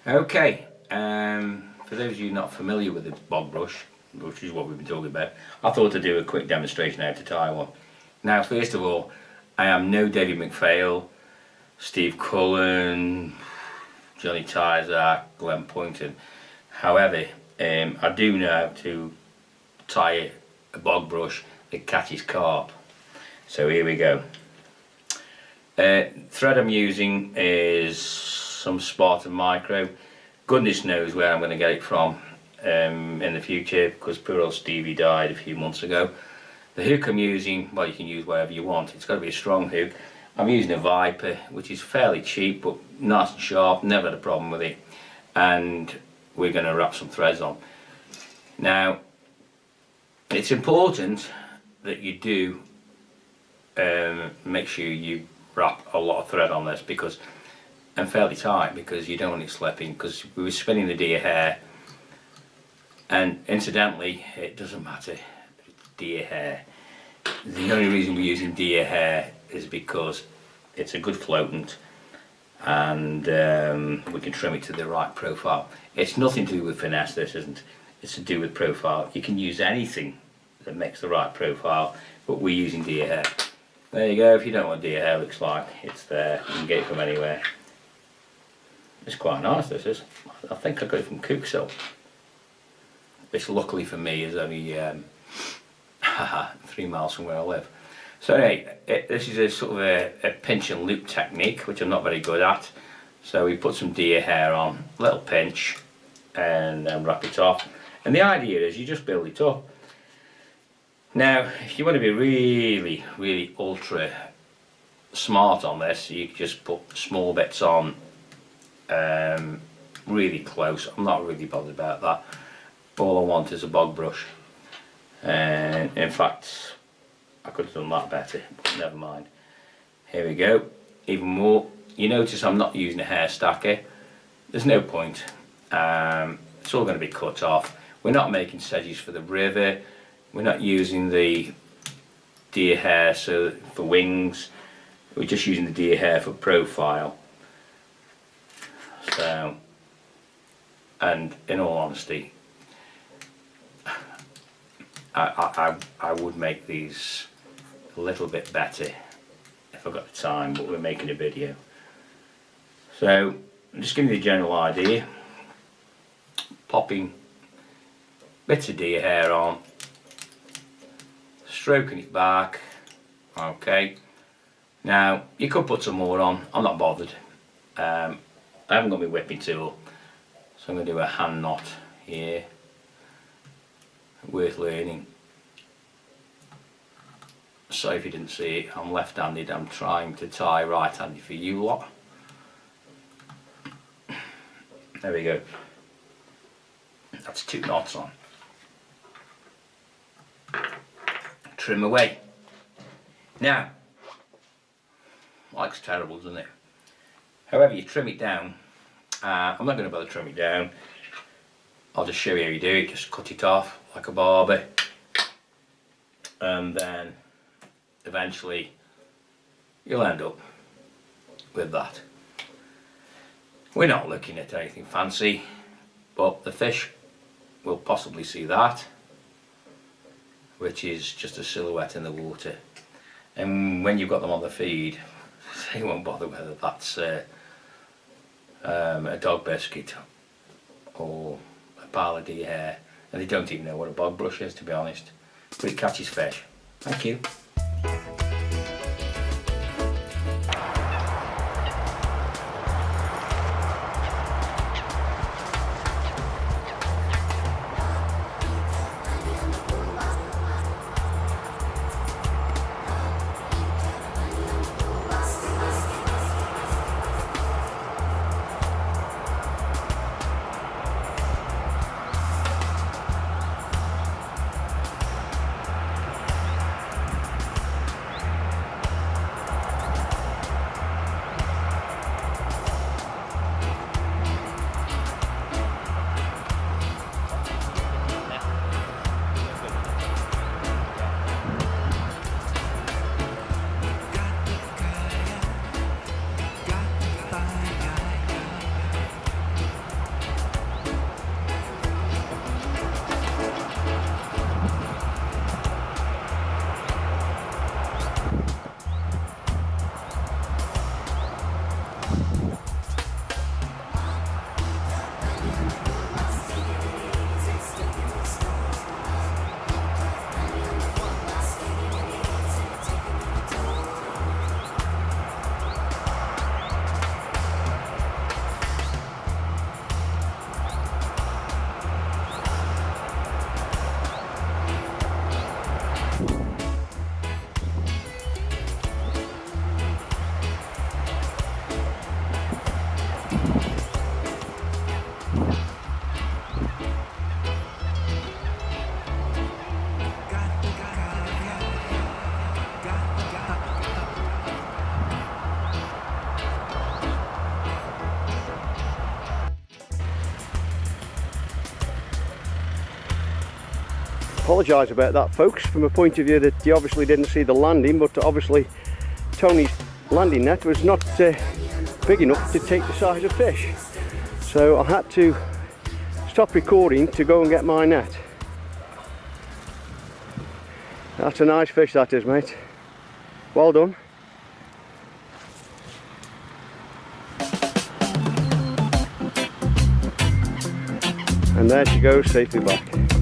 Okay, for those of you not familiar with the bog brush, which is what we've been talking about, I thought I'd do a quick demonstration how to tie one. Now, first of all, I am no David McPhail, Steve Cullen, Johnny Tyzak, Glenn Poynton. However, I do know how to tie a bog brush that catches carp. So here we go. Thread I'm using is some Spartan Micro. Goodness knows where I'm going to get it from in the future, because poor old Stevie died a few months ago. The hook I'm using, well, you can use whatever you want. It's got to be a strong hook. I'm using a Viper, which is fairly cheap but nice and sharp. Never had a problem with it. And we're going to wrap some threads on. Now, it's important that you do make sure you wrap a lot of thread on this, because, and fairly tight, because you don't want it slipping, because we were spinning the deer hair, and incidentally it doesn't matter, it's deer hair. The only reason we're using deer hair is because it's a good floatant, and we can trim it to the right profile. It's nothing to do with finesse, this isn't. It's to do with profile. You can use anything that makes the right profile, but we're using deer hair. There you go. If you don't know what deer hair looks like, it's there. You can get it from anywhere. It's quite nice, this is. I think I got it from Cooksell, which luckily for me is only 3 miles from where I live. So anyway, this is a sort of a pinch and loop technique, which I'm not very good at. So we put some deer hair on, little pinch, and then wrap it off. And the idea is you just build it up. Now, if you want to be really, really ultra smart on this, you can just put small bits on really close. I'm not really bothered about that. All I want is a bog brush. And in fact, I could have done that better, but never mind. Here we go. Even more. You notice I'm not using a hair stacker. There's no point. It's all going to be cut off. We're not making sedges for the river. We're not using the deer hair for wings. We're just using the deer hair for profile. So, and in all honesty, I would make these a little bit better if I got the time, but we're making a video. So, I'm just giving you the general idea. Popping bits of deer hair on, stroking it back. Okay, now you could put some more on. I'm not bothered. I haven't got my whipping tool, so I'm going to do a hand knot here. Worth learning. Sorry if you didn't see it, I'm left-handed. I'm trying to tie right-handed for you lot. There we go. That's 2 knots on. Trim away. Now, like's terrible, isn't it? However you trim it down, I'm not going to bother trim it down. I'll just show you how you do it. Just cut it off like a barber, and then eventually you'll end up with that. We're not looking at anything fancy, but the fish will possibly see that, which is just a silhouette in the water. And when you've got them on the feed, they won't bother whether that's a dog biscuit or a pile of deer hair, and they don't even know what a bog brush is, to be honest, but it catches fish. Thank you. Apologise about that, folks, from a point of view that you obviously didn't see the landing, but obviously Tony's landing net was not big enough to take the size of fish, so I had to stop recording to go and get my net. That's a nice fish, that is, mate. Well done. And there she goes, safely back.